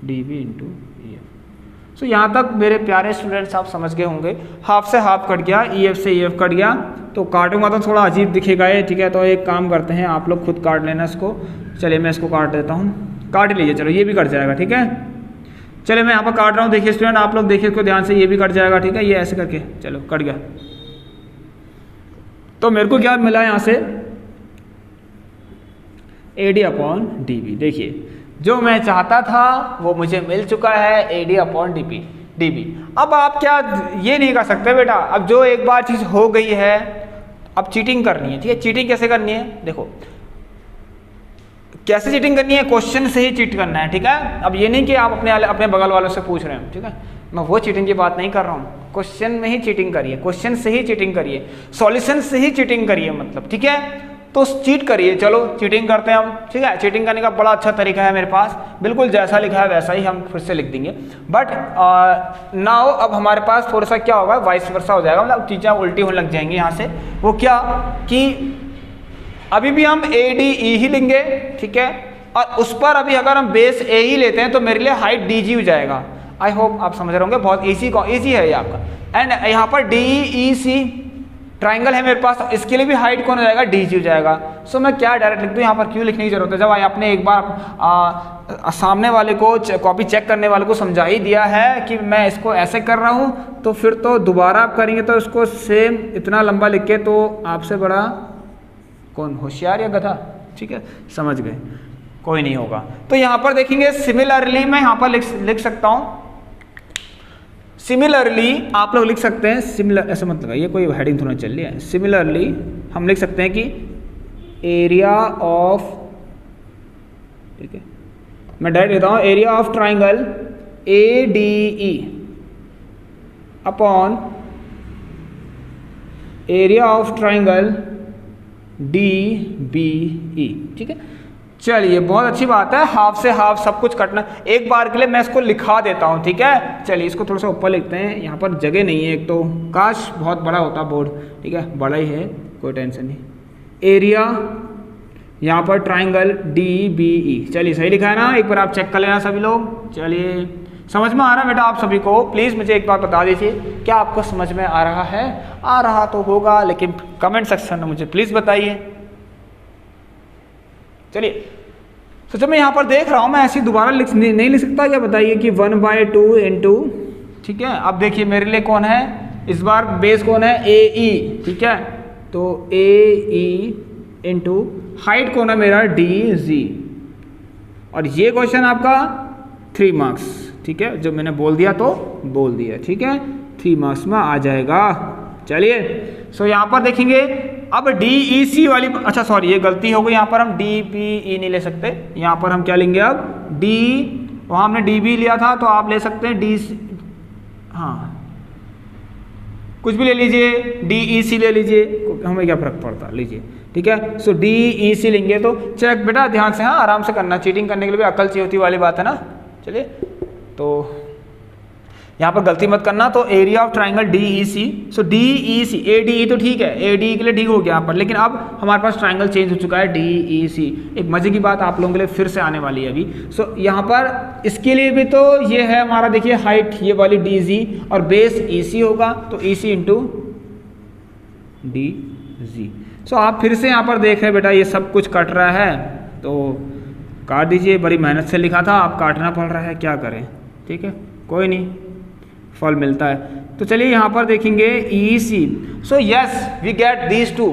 S1: D B into E F. So यहाँ तक मेरे प्यारे स्टूडेंट्स आप समझ गए होंगे, हाफ से हाफ कट गया, ई एफ से ई एफ कट गया, तो काटूंगा तो थोड़ा अजीब दिखेगा ये, ठीक है। तो एक काम करते हैं, आप लोग खुद काट लेना इसको, चलिए मैं इसको काट देता हूँ, काट लीजिए, चलो ये भी कट जाएगा, ठीक है। चलिए मैं यहाँ पर काट रहा हूँ, देखिए स्टूडेंट आप लोग देखिए इसको ध्यान से, ये भी कट जाएगा, ठीक है, ये ऐसे करके, चलो कट गया। तो मेरे को क्या मिला यहाँ से, A D upon D B, देखिए जो मैं चाहता था वो मुझे मिल चुका है, A D upon D B, dB। अब आप क्या ये नहीं कर सकते बेटा, अब जो एक बार चीज़ हो गई है अब चीटिंग करनी है, ठीक है। चीटिंग कैसे करनी है, देखो कैसे चीटिंग करनी है, क्वेश्चन से ही चीट करना है, ठीक है। अब ये नहीं कि आप अपने बगल वालों से पूछ रहे हो, ठीक है। मैं वो चीटिंग की बात नहीं कर रहा हूँ, क्वेश्चन में ही चीटिंग करिए, क्वेश्चन से ही चीटिंग करिए, सॉल्यूशन से ही चीटिंग करिए, मतलब ठीक है। तो चीट करिए, चलो चीटिंग करते हैं हम, ठीक है। चीटिंग करने का बड़ा अच्छा तरीका है मेरे पास, बिल्कुल जैसा लिखा है वैसा ही हम फिर से लिख देंगे। बट नाउ अब हमारे पास थोड़ा सा क्या होगा, वाइस वर्सा हो जाएगा, मतलब चीज़ें उल्टी होने लग जाएंगी यहाँ से। वो क्या कि अभी भी हम ADE ही लेंगे, ठीक है, और उस पर अभी अगर हम बेस A ही लेते हैं तो मेरे लिए हाइट DG हो जाएगा। आई होप आप समझ रहे होंगे, बहुत ईजी है ये आपका। एंड यहाँ पर DEC ट्राइंगल है मेरे पास, तो इसके लिए भी हाइट कौन हो जाएगा, DG हो जाएगा। सो मैं क्या डायरेक्ट लिख दूँ यहाँ पर, क्यों लिखने की जरूरत है, जब आपने एक बार सामने वाले को कॉपी चेक करने वाले को समझा ही दिया है कि मैं इसको ऐसे कर रहा हूँ, तो फिर तो दोबारा आप करेंगे तो इसको सेम इतना लंबा लिख के तो आपसे बड़ा कौन होशियार या गधा, ठीक है, समझ गए, कोई नहीं होगा। तो यहाँ पर देखेंगे सिमिलरली मैं यहाँ पर लिख सकता हूँ, सिमिलरली आप लोग लिख सकते हैं, सिमिलर ऐसा मत लगाइए, कोई हेडिंग थोड़ा चल रही है। सिमिलरली हम लिख सकते हैं कि एरिया ऑफ, ठीक है, मैं डायरेक्ट देता हूँ, area of triangle ADE upon area of triangle DBE, ठीक है। चलिए बहुत अच्छी बात है, हाफ से हाफ सब कुछ कटना। एक बार के लिए मैं इसको लिखा देता हूँ, ठीक है। चलिए इसको थोड़ा सा ऊपर लिखते हैं, यहाँ पर जगह नहीं है एक तो, काश बहुत बड़ा होता बोर्ड, ठीक है, बड़ा ही है, कोई टेंशन नहीं। एरिया यहाँ पर ट्राइंगल DBE, चलिए सही लिखा है ना, एक बार आप चेक कर लेना सभी लोग। चलिए समझ में आ रहा है बेटा आप सभी को, प्लीज़ मुझे एक बार बता दीजिए क्या आपको समझ में आ रहा है। आ रहा तो होगा, लेकिन कमेंट सेक्शन में मुझे प्लीज़ बताइए। चलिए तो जब मैं यहाँ पर देख रहा हूँ, मैं ऐसी दोबारा नहीं लिख सकता क्या, बताइए कि 1/2 इंटू, ठीक है। अब देखिए मेरे लिए कौन है इस बार, बेस कौन है, AE, ठीक है। तो AE इंटू हाइट कौन है मेरा, DG, और ये क्वेश्चन आपका 3 मार्क्स, ठीक है, जो मैंने बोल दिया तो बोल दिया, ठीक है, 3 मार्क्स में आ जाएगा। चलिए सो यहाँ पर देखेंगे अब DEC वाली, अच्छा सॉरी ये गलती हो गई, यहाँ पर हम DBE नहीं ले सकते, यहाँ पर हम क्या लेंगे अब वहाँ हमने DB लिया था, तो आप ले सकते हैं DC, हाँ कुछ भी ले लीजिए, DEC ले लीजिए, हमें क्या फर्क पड़ता, लीजिए, ठीक है। सो DEC लेंगे तो चेक बेटा ध्यान से, हाँ आराम से करना, चीटिंग करने के लिए भी अकल चाहिए होती वाली बात है ना। चलिए तो यहाँ पर गलती मत करना, तो area of triangle DEC, so DEC, ADE तो ठीक है, ADE के लिए ठीक हो गया यहाँ पर, लेकिन अब हमारे पास ट्राइंगल चेंज हो चुका है DEC। एक मजे की बात आप लोगों के लिए फिर से आने वाली है अभी। सो यहाँ पर इसके लिए भी तो ये है हमारा, देखिए हाइट ये वाली DG और बेस EC होगा, तो EC इंटू DG। सो आप फिर से यहाँ पर देख रहे हैं बेटा ये सब कुछ कट रहा है, तो काट दीजिए, बड़ी मेहनत से लिखा था, आप काटना पड़ रहा है, क्या करें, ठीक है, कोई नहीं, फल मिलता है। तो चलिए यहाँ पर देखेंगे EC, so yes we get these two,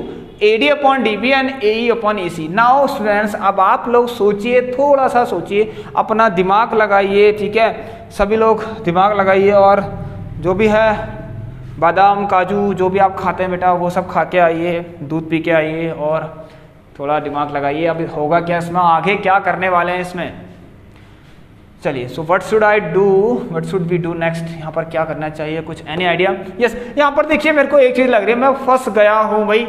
S1: AD upon DB and AE upon EC। Now students अब आप लोग सोचिए, थोड़ा सा सोचिए, अपना दिमाग लगाइए, ठीक है, सभी लोग दिमाग लगाइए, और जो भी है बादाम काजू जो भी आप खाते हैं बेटा वो सब खा के आइए, दूध पी के आइए, और थोड़ा दिमाग लगाइए। अब होगा क्या इसमें, आगे क्या करने वाले हैं इसमें। चलिए so what should I do, what should we do next, यहाँ पर क्या करना चाहिए, कुछ एनी आइडिया। यस यहाँ पर देखिए मेरे को एक चीज़ लग रही है, मैं फंस गया हूँ भाई,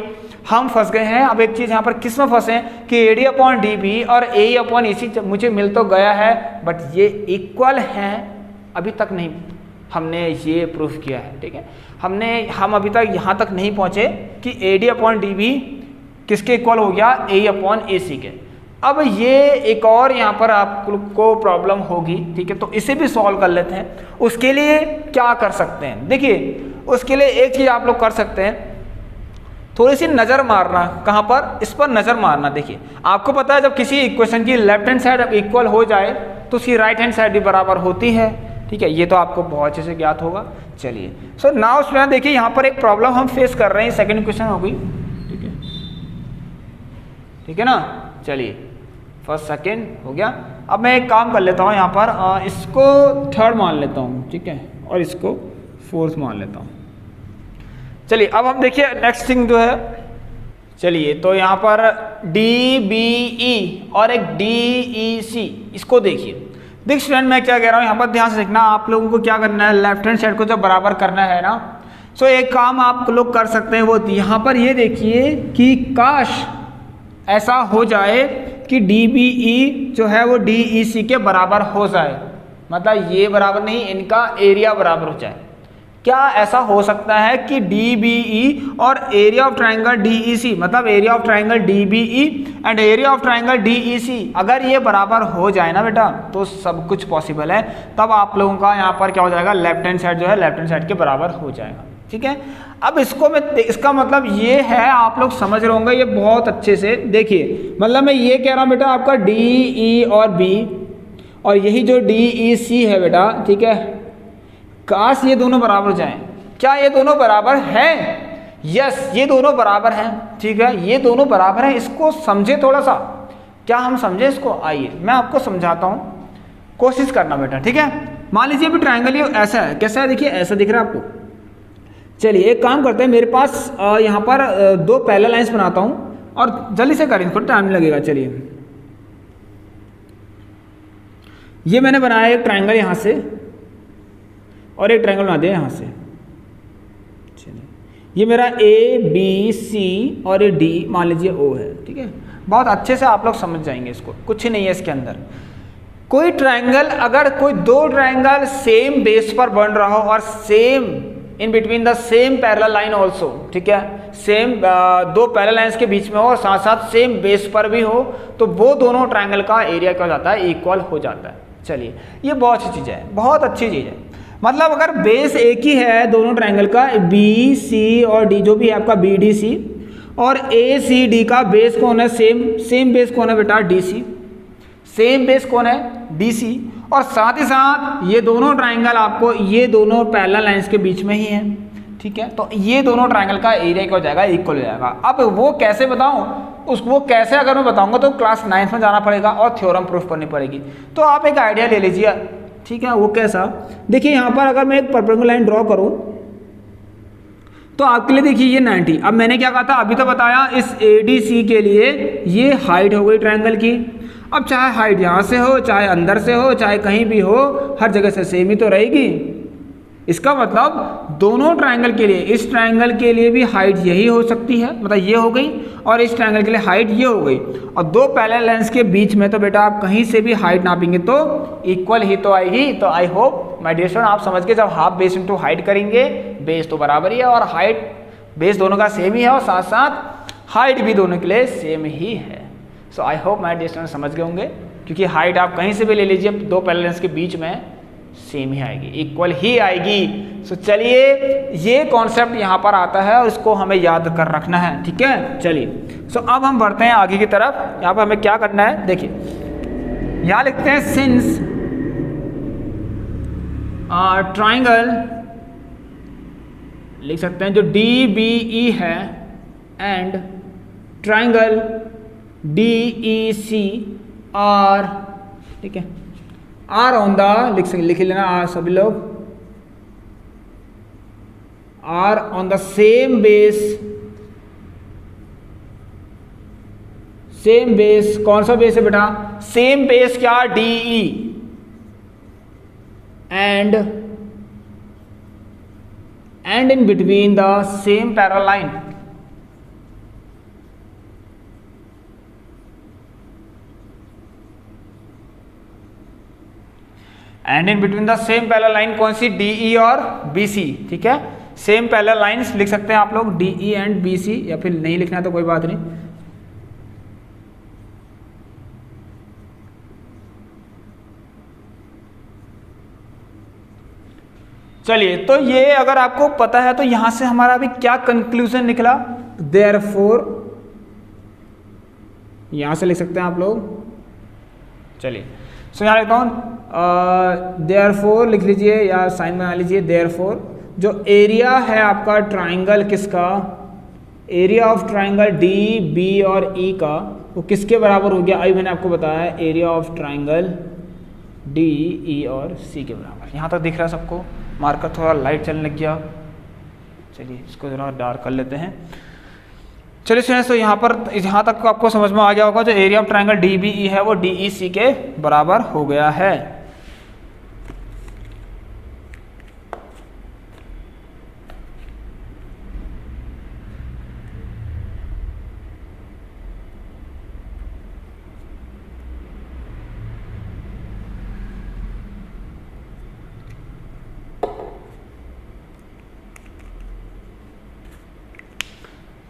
S1: हम फंस गए हैं। अब एक चीज़ यहाँ पर किस में फंसे हैं कि AD अपॉन DB और AE अपॉन EC मुझे मिल तो गया है, बट ये इक्वल हैं अभी तक नहीं, हमने ये प्रूफ किया है, ठीक है, हम अभी तक यहाँ तक नहीं पहुँचे कि AD अपॉन DB किसके इक्वल हो गया, AE अपॉन EC के। अब ये एक और यहाँ पर आपको प्रॉब्लम होगी, ठीक है, तो इसे भी सॉल्व कर लेते हैं। उसके लिए क्या कर सकते हैं, देखिए उसके लिए एक चीज़ आप लोग कर सकते हैं, थोड़ी सी नज़र मारना, कहाँ पर, इस पर नज़र मारना। देखिए आपको पता है जब किसी इक्वेशन की लेफ्ट हैंड साइड इक्वल हो जाए तो उसकी राइट हैंड साइड भी बराबर होती है, ठीक है, ये तो आपको बहुत अच्छे से ज्ञात होगा। चलिए सो नाउ स्टूडेंट देखिए यहाँ पर एक प्रॉब्लम हम फेस कर रहे हैं, सेकंड क्वेश्चन हो गई, ठीक है ना। चलिए फर्स्ट सेकंड हो गया, अब मैं एक काम कर लेता हूँ यहाँ पर, इसको थर्ड मान लेता हूँ, ठीक है, और इसको फोर्थ मान लेता हूँ। चलिए अब हम देखिए नेक्स्ट थिंग जो है, चलिए तो यहाँ पर DBE और एक DEC, इसको देखिए। देख स्टूडेंट मैं क्या कह रहा हूँ यहाँ पर ध्यान से देखना, आप लोगों को क्या करना है, लेफ्ट हैंड साइड को जब बराबर करना है ना, सो एक काम आप लोग कर सकते हैं, वो यहाँ पर ये देखिए कि काश ऐसा हो जाए कि DBE जो है वो DEC के बराबर हो जाए, मतलब ये बराबर नहीं, इनका एरिया बराबर हो जाए। क्या ऐसा हो सकता है कि DBE और एरिया ऑफ ट्राइंगल DEC, मतलब area of triangle DBE and area of triangle DEC अगर ये बराबर हो जाए ना बेटा, तो सब कुछ पॉसिबल है। तब आप लोगों का यहाँ पर क्या हो जाएगा, लेफ्ट हैंड साइड जो है लेफ्ट हैंड साइड के बराबर हो जाएगा। ठीक है, अब इसको मैं, इसका मतलब ये है, आप लोग समझ रहे होंगे ये बहुत अच्छे से। देखिए मतलब मैं ये कह रहा हूँ बेटा, आपका DE और B और यही जो DEC है बेटा, ठीक है, काश ये दोनों बराबर हो जाएं। क्या ये दोनों बराबर हैं? यस, ये दोनों बराबर हैं। ठीक है, ये दोनों बराबर हैं। इसको समझे थोड़ा सा, क्या हम समझे इसको? आइए मैं आपको समझाता हूँ, कोशिश करना बेटा। ठीक है, मान लीजिए अभी ट्राइंगल ये ऐसा है, कैसा है देखिए, ऐसा दिख रहा है आपको। चलिए एक काम करते हैं, मेरे पास यहाँ पर दो पैरेलल लाइंस बनाता हूँ और जल्दी से करें, थोड़ा टाइम लगेगा। चलिए ये मैंने बनाया एक ट्राइंगल यहाँ से और एक ट्रायंगल बना दिया यहाँ से। चलिए ये मेरा ABC और ये D मान लीजिए O है। ठीक है, बहुत अच्छे से आप लोग समझ जाएंगे इसको, कुछ ही नहीं है इसके अंदर। कोई ट्रायंगल, अगर कोई दो ट्रायंगल सेम बेस पर बन रहा हो और same in between the same parallel line also, ठीक है, सेम दो पैरेलल लाइन्स के बीच में हो और साथ साथ सेम बेस पर भी हो, तो वो दोनों ट्रायंगल का एरिया क्या हो जाता है, इक्वल हो जाता है। चलिए ये बहुत अच्छी चीज़ है, बहुत अच्छी चीज़ है। मतलब अगर बेस एक ही है दोनों ट्रायंगल का, BC और D जो भी है आपका BDC, और ACD का बेस कौन है, सेम बेस कौन है बेटा, DC, सेम बेस कौन है, DC, और साथ ही साथ ये दोनों ट्रायंगल आपको ये दोनों पैरेलल लाइंस के बीच में ही है। ठीक है, तो ये दोनों ट्रायंगल का एरिया क्या हो जाएगा, इक्वल हो जाएगा। अब वो कैसे बताऊं, वो कैसे अगर मैं बताऊंगा तो क्लास 9th में जाना पड़ेगा और थ्योरम प्रूफ करनी पड़ेगी। तो आप एक आइडिया ले लीजिए। ठीक है, वो कैसा, देखिए यहाँ पर अगर मैं एक परपेंडिकुलर लाइन ड्रॉ करूँ तो आपके लिए देखिए ये 90। अब मैंने क्या कहा था, अभी तो बताया इस ADC के लिए ये हाइट हो गई ट्रायंगल की। अब चाहे हाइट यहाँ से हो, चाहे अंदर से हो, चाहे कहीं भी हो, हर जगह से सेम ही तो रहेगी। इसका मतलब दोनों ट्रायंगल के लिए, इस ट्रायंगल के लिए भी हाइट यही हो सकती है, मतलब ये हो गई, और इस ट्रायंगल के लिए हाइट ये हो गई। और दो पैरेलल लाइंस के बीच में तो बेटा आप कहीं से भी हाइट नापेंगे तो इक्वल ही तो आएगी। तो I hope my dear student आप समझ के, जब हाफ बेस इंटू हाइट करेंगे, बेस तो बराबर ही है और हाइट बेस दोनों का सेम ही है और साथ साथ हाइट भी दोनों के लिए सेम ही है। So I hope my dear student समझ गए होंगे, क्योंकि हाइट आप कहीं से भी ले लीजिए, दो पैरेलल लाइंस के बीच में सेम ही आएगी, इक्वल ही आएगी। सो चलिए ये कॉन्सेप्ट यहाँ पर आता है और इसको हमें याद कर रखना है। ठीक है, चलिए सो अब हम बढ़ते हैं आगे की तरफ। यहाँ पर हमें क्या करना है, देखिए यहाँ लिखते हैं सिंस ट्राइंगल, लिख सकते हैं जो DBE है एंड ट्राइंगल DEC आर, ठीक है, आर ऑन द, लिख लेना आर सभी लोग, are on the same base, same base, कौन सा बेस है बेटा, सेम बेस क्या, DE, and in between the same parallel line, and in between the same parallel line कौन सी, DE और BC। ठीक है, सेम पैरेलल लाइंस लिख सकते हैं आप लोग, DE एंड BC, या फिर नहीं लिखना तो कोई बात नहीं। चलिए तो ये अगर आपको पता है तो यहां से हमारा अभी क्या कंक्लूजन निकला, देयरफॉर, यहां से लिख सकते हैं आप लोग। चलिए सो यहाँ लिखता हूँ, देयरफॉर लिख लीजिए या साइन बना लीजिए, देयरफॉर जो एरिया है आपका ट्राइंगल किसका, एरिया ऑफ ट्राइंगल DB और E का, वो किसके बराबर हो गया, अभी मैंने आपको बताया है एरिया ऑफ ट्राइंगल DE और C के बराबर। यहाँ तक दिख रहा है सबको, मार्कर थोड़ा लाइट चलने लग गया, चलिए इसको ज़रा डार्क कर लेते हैं। चलिए स्टूडेंट्स, तो यहाँ पर यहाँ तक आपको समझ में आ गया होगा, जो area of triangle D B E है वो डी ई सी के बराबर हो गया है।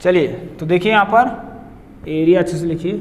S1: चलिए तो देखिए यहाँ पर एरिया अच्छे से लिखिए,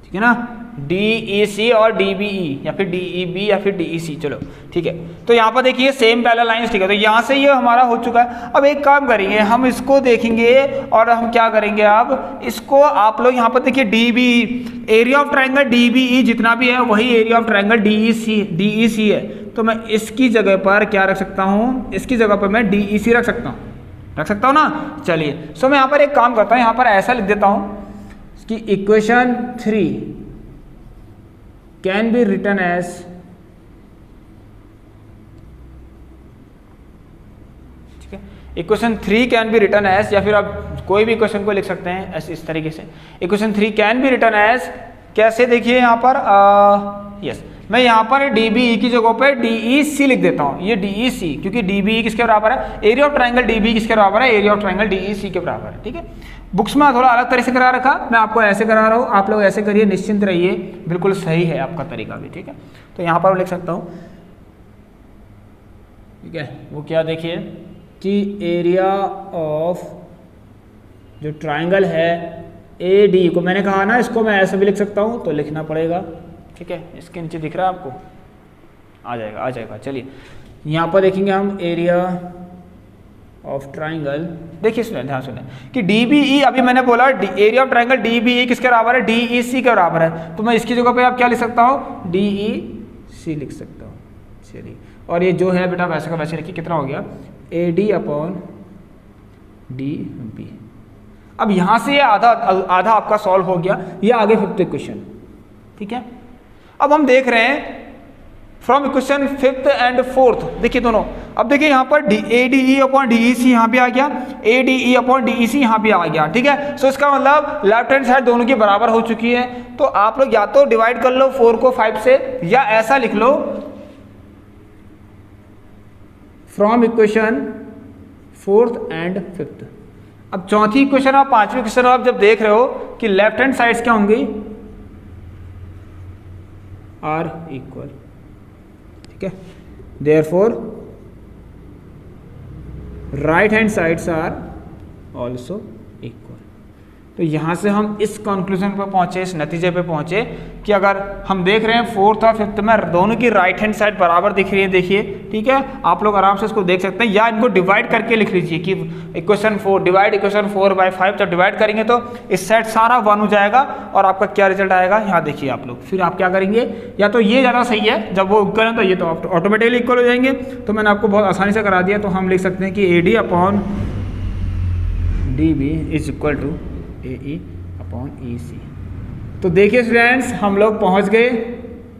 S1: ठीक है ना, डी ई सी और डी बी ई या फिर डी ई बी या फिर डी ई सी, चलो ठीक है। तो यहाँ पर देखिए सेम पैरेलल लाइंस, ठीक है, तो यहाँ से ये हमारा हो चुका है। अब एक काम करेंगे, हम इसको देखेंगे और हम क्या करेंगे, अब इसको आप लोग यहाँ पर देखिए D B E, area of triangle D B E जितना भी है वही area of triangle D E C है। तो मैं इसकी जगह पर क्या रख सकता हूँ, इसकी जगह पर मैं डी ई सी रख सकता हूँ ना। चलिए सो मैं यहाँ पर एक काम करता हूँ, यहाँ पर ऐसा लिख देता हूँ कि equation 3 can be written as, ठीक है, equation 3 can be written as, या फिर आप कोई भी इक्वेशन को लिख सकते हैं ऐसे इस तरीके से। Equation 3 can be written as कैसे, देखिए यहाँ पर यस, मैं यहाँ पर डी बी ई की जगह पे डी ई सी लिख देता हूँ, ये डी ई सी, क्योंकि डी बी ई किसके बराबर है, area of triangle D B किसके बराबर है, area of triangle D E C के बराबर है, ठीक है। बुक्स में थोड़ा अलग तरह से करा रखा, मैं आपको ऐसे करा रहा हूँ, आप लोग ऐसे करिए, निश्चिंत रहिए, बिल्कुल सही है आपका तरीका भी, ठीक है। तो यहाँ पर मैं लिख सकता हूँ, ठीक है, वो क्या देखिए कि एरिया ऑफ जो ट्रायंगल है ए डी को, मैंने कहा ना इसको मैं ऐसे भी लिख सकता हूँ, तो लिखना पड़ेगा, ठीक है, इसके नीचे दिख रहा है आपको, आ जाएगा। चलिए यहाँ पर देखेंगे हम एरिया ऑफ ट्रायंगल, देखिए सुने, ध्यान सुने कि डी बी ई, अभी मैंने बोला area of triangle D B E किसके बराबर है, डी ई सी के बराबर है। तो मैं इसकी जगह पे आप क्या लिख सकता हूँ, डी ई सी लिख सकता हूँ। चलिए, और ये जो है बेटा वैसे का वैसे लिखिए, कितना हो गया, A D upon D B. अब यहाँ से ये आधा आपका सॉल्व हो गया, ये आगे 5th इक्वेशन, ठीक है। अब हम देख रहे हैं from equation 5th and 4th, देखिए दोनों, अब देखिए यहाँ पर A D E upon D E C यहाँ पे आ गया, A D E upon D E C यहाँ पे आ गया, ठीक है। सो इसका मतलब लेफ्ट हैंड साइड दोनों की बराबर हो चुकी है। तो आप लोग या तो डिवाइड कर लो 4 को 5 से, या ऐसा लिख लो from equation 4th and 5th। अब चौथी इक्वेशन और 5वीं इक्वेशन आप जब देख रहे हो कि लेफ्ट हैंड साइड्स क्या होंगी, आर इक्वल, ठीक है, therefore right hand sides are also equal. तो यहाँ से हम इस कंक्लूजन पर पहुंचे, इस नतीजे पे पहुंचे कि अगर हम देख रहे हैं 4th और 5th में दोनों की राइट हैंड साइड बराबर दिख रही है, देखिए, ठीक है, आप लोग आराम से इसको देख सकते हैं, या इनको डिवाइड करके लिख लीजिए कि इक्वेशन 4 डिवाइड इक्वेशन 4/5, जब डिवाइड करेंगे तो इस साइड सारा 1 हो जाएगा और आपका क्या रिजल्ट आएगा, यहाँ देखिए आप लोग। फिर आप क्या करेंगे, या तो ये ज़्यादा सही है, जब वो इक्वल है तो ये तो ऑटोमेटिकली इक्वल हो जाएंगे। तो मैंने आपको बहुत आसानी से करा दिया, तो हम लिख सकते हैं कि A D upon D B is equal to A E upon E C. तो देखिए स्टूडेंट्स, हम लोग पहुंच गए,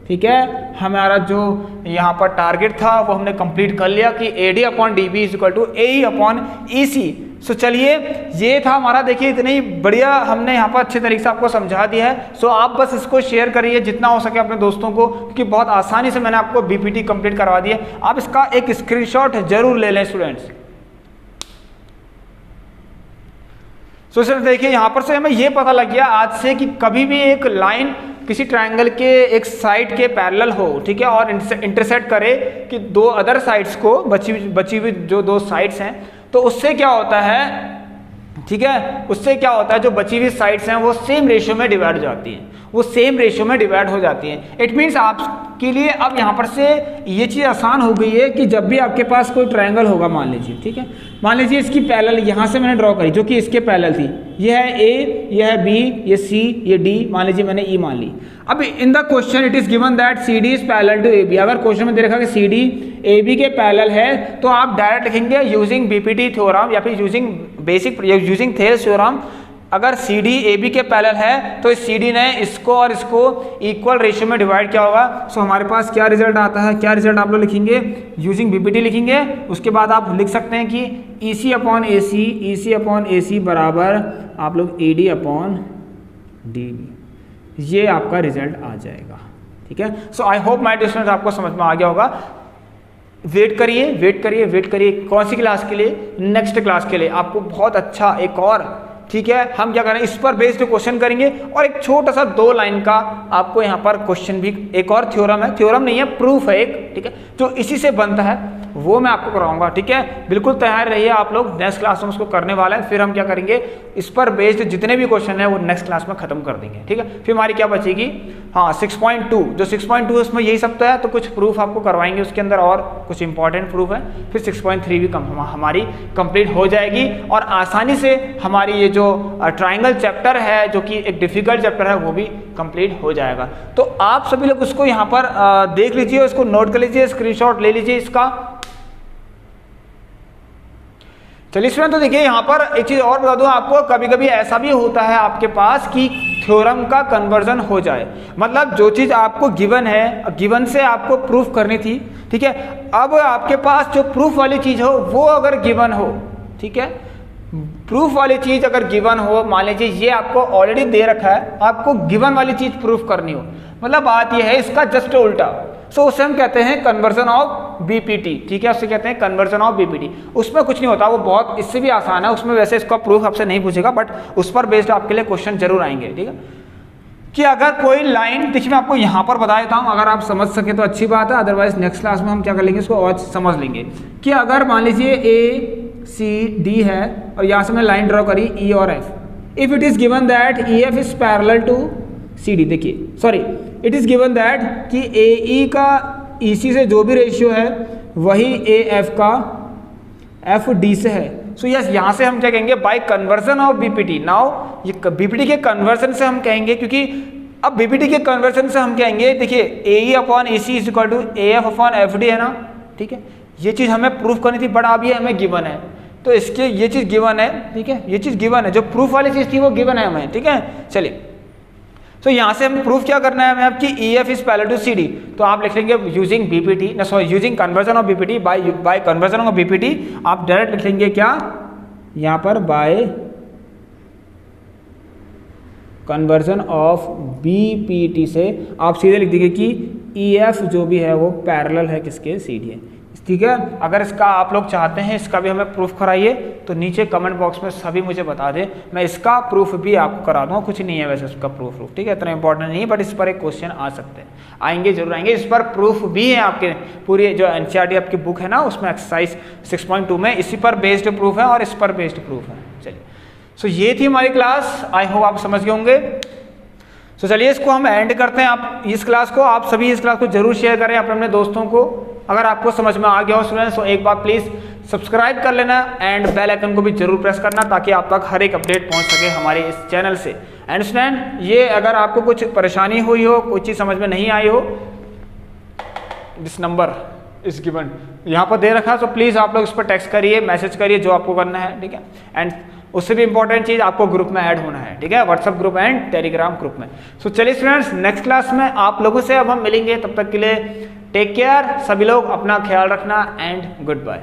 S1: ठीक है, हमारा जो यहाँ पर टारगेट था वो हमने कंप्लीट कर लिया कि A D upon D B is equal to A E upon E C. So चलिए, ये था हमारा, देखिए इतनी बढ़िया हमने यहाँ पर अच्छे तरीके से आपको समझा दिया है। सो आप बस इसको शेयर करिए जितना हो सके अपने दोस्तों को, क्योंकि बहुत आसानी से मैंने आपको बीपीटी कंप्लीट करवा दिया। आप इसका एक स्क्रीनशॉट जरूर ले लें स्टूडेंट्स। तो सर देखिए, यहाँ पर से हमें ये पता लग गया आज से कि कभी भी एक लाइन किसी ट्रायंगल के एक साइड के पैरेलल हो, ठीक है, और इंटरसेक्ट करे कि दो अदर साइड्स को, बची हुई जो दो साइड्स हैं, तो उससे क्या होता है, ठीक है, उससे क्या होता है, जो बची हुई साइड्स हैं वो सेम रेशियो में डिवाइड हो जाती हैं, वो सेम रेशियो में डिवाइड हो जाती हैं। इट मीन्स आपके लिए अब यहाँ पर से ये चीज़ आसान हो गई है कि जब भी आपके पास कोई ट्रायंगल होगा, मान लीजिए, ठीक है, मान लीजिए इसकी पैरेलल यहाँ से मैंने ड्रॉ करी जो कि इसके पैरेलल थी, ये है ए, ये है बी, ये सी, ये डी, मान लीजिए मैंने ई मान ली। अब in the question it is given that C D is parallel to A B. अगर क्वेश्चन में दे रखा कि सी डी ए बी के पैरेलल है, तो आप डायरेक्ट लिखेंगे यूजिंग बीपीटी थ्योरम या फिर using basic using Thales theorem. अगर सी डी ए बी के पैरेलल है तो इस सी डी ने इसको और इसको इक्वल रेशियो में डिवाइड किया होगा। सो हमारे पास क्या रिजल्ट आता है, क्या रिजल्ट आप लोग लिखेंगे, यूजिंग बीपीटी लिखेंगे। उसके बाद आप लिख सकते हैं कि ईसी अपॉन ए सी बराबर आप लोग A D upon D B, ये आपका रिजल्ट आ जाएगा। ठीक है, so I hope my dear students आपको समझ में आ गया होगा। वेट करिए कौन सी क्लास के लिए, नेक्स्ट क्लास के लिए आपको बहुत अच्छा एक और, ठीक है, हम क्या करें, इस पर बेस्ड क्वेश्चन करेंगे और एक छोटा सा 2 लाइन का आपको यहाँ पर क्वेश्चन भी, एक और थ्योरम है, थ्योरम नहीं है प्रूफ है एक, ठीक है, जो इसी से बनता है वो मैं आपको कराऊंगा। ठीक है, बिल्कुल तैयार रहिए आप लोग, नेक्स्ट क्लास में उसको करने वाला है। फिर हम क्या करेंगे, इस पर बेस्ड जितने भी क्वेश्चन है वो नेक्स्ट क्लास में खत्म कर देंगे। ठीक है, फिर हमारी क्या बचेगी, हाँ 6.2, जो 6.2 है उसमें यही सब तो है, तो कुछ प्रूफ आपको करवाएंगे उसके अंदर और कुछ इंपॉर्टेंट प्रूफ है। फिर 6.3 भी हमारी कंप्लीट हो जाएगी और आसानी से हमारी ये जो ट्राइंगल चैप्टर है, जो कि एक डिफिकल्ट चैप्टर है, वो भी कंप्लीट हो जाएगा। तो आप सभी लोग उसको यहाँ पर देख लीजिए, इसको नोट कर लीजिए, स्क्रीनशॉट ले लीजिए इसका। चलिए स्टूडेंट, तो देखिए यहाँ पर एक चीज और बता दूं आपको, कभी कभी ऐसा भी होता है आपके पास कि थ्योरम का कन्वर्जन हो जाए, मतलब जो चीज आपको गिवन है, गिवन से आपको प्रूफ करनी थी, ठीक है, अब आपके पास जो प्रूफ वाली चीज हो वो अगर गिवन हो, ठीक है, प्रूफ वाली चीज अगर गिवन हो, मान लीजिए ये आपको ऑलरेडी दे रखा है, आपको गिवन वाली चीज प्रूफ करनी हो, मतलब बात ये है इसका जस्ट उल्टा, सो उसे हम कहते हैं कन्वर्जन ऑफ बीपीटी। ठीक है, उससे कहते हैं कन्वर्जन ऑफ बीपीटी। उसमें कुछ नहीं होता, वो बहुत इससे भी आसान है, उसमें वैसे इसका प्रूफ आपसे नहीं पूछेगा, बट उस पर बेस्ड आपके लिए क्वेश्चन जरूर आएंगे। ठीक है, कि अगर कोई लाइन, देखिए मैं आपको यहाँ पर बता देता हूँ, अगर आप समझ सके तो अच्छी बात है, अदरवाइज नेक्स्ट क्लास में हम क्या कर लेंगे, इसको और समझ लेंगे। कि अगर मान लीजिए ए सी डी है और यहाँ से मैं लाइन ड्रॉ करी ई और F, if it is given that E F is parallel to C D, देखिए sorry, it is given that कि ए ई का ई सी से जो भी रेशियो है वही ए एफ का एफ डी से है। सो यस, यहाँ से हम क्या कहेंगे, bye conversion of BPT. Now ये बीपीटी के कन्वर्जन से हम कहेंगे, क्योंकि अब बीपीटी के कन्वर्जन से हम कहेंगे, देखिए A E upon A C is equal to A F upon F D है ना। ठीक है, ये चीज़ हमें प्रूफ करनी थी, बट अब ये हमें गिवन है, तो इसके ये चीज़ गिवन है। ठीक है, ये चीज़ गिवन है, जो प्रूफ वाली चीज़ थी वो गिवन है हमें। ठीक है, चलिए, तो यहाँ से हमें प्रूफ क्या करना है हमें, आपकी E F is parallel to C D, तो आप लिख लेंगे यूजिंग बीपीटी, ना sorry using conversion of BPT, by conversion of BPT आप डायरेक्ट लिख लेंगे क्या, यहाँ पर बाय कन्वर्जन ऑफ बीपीटी से आप सीधे लिख देंगे कि ई एफ जो भी है वो पैरेलल है किसके, सी डी है। ठीक है, अगर इसका आप लोग चाहते हैं इसका भी हमें प्रूफ कराइए तो नीचे कमेंट बॉक्स में सभी मुझे बता दें, मैं इसका प्रूफ भी आपको करा दूंगा। कुछ नहीं है वैसे उसका प्रूफ, ठीक है, इतना इंपॉर्टेंट नहीं है, बट इस पर एक क्वेश्चन आ सकते हैं, आएंगे जरूर आएंगे। इस पर प्रूफ भी है आपके पूरी जो एनसीईआरटी आपकी बुक है ना, उसमें एक्सरसाइज 6.2 में इसी पर बेस्ड प्रूफ है और इस पर बेस्ड प्रूफ है। चलिए, सो ये थी हमारी क्लास, आई होप आप समझ गए होंगे। सो चलिए इसको हम एंड करते हैं। आप इस क्लास को, आप सभी इस क्लास को जरूर शेयर करें अपने दोस्तों को। अगर आपको समझ में आ गया हो स्टूडेंट्स, तो एक बार प्लीज़ सब्सक्राइब कर लेना एंड बेल आइकन को भी जरूर प्रेस करना, ताकि आप तक हर एक अपडेट पहुंच सके हमारे इस चैनल से। एंड स्टूडेंट, ये अगर आपको कुछ परेशानी हुई हो, कोई चीज़ समझ में नहीं आई हो, दिस नंबर इज गिवन, यहाँ पर दे रखा है, तो प्लीज़ आप लोग इस पर टेक्स्ट करिए, मैसेज करिए, जो आपको करना है। ठीक है, एंड उससे भी इंपॉर्टेंट चीज़, आपको ग्रुप में ऐड होना है। ठीक है, WhatsApp group and Telegram group में। सो चलिए स्टूडेंट्स, नेक्स्ट क्लास में आप लोगों से अब हम मिलेंगे, तब तक के लिए टेक केयर, सभी लोग अपना ख्याल रखना एंड गुड बाय।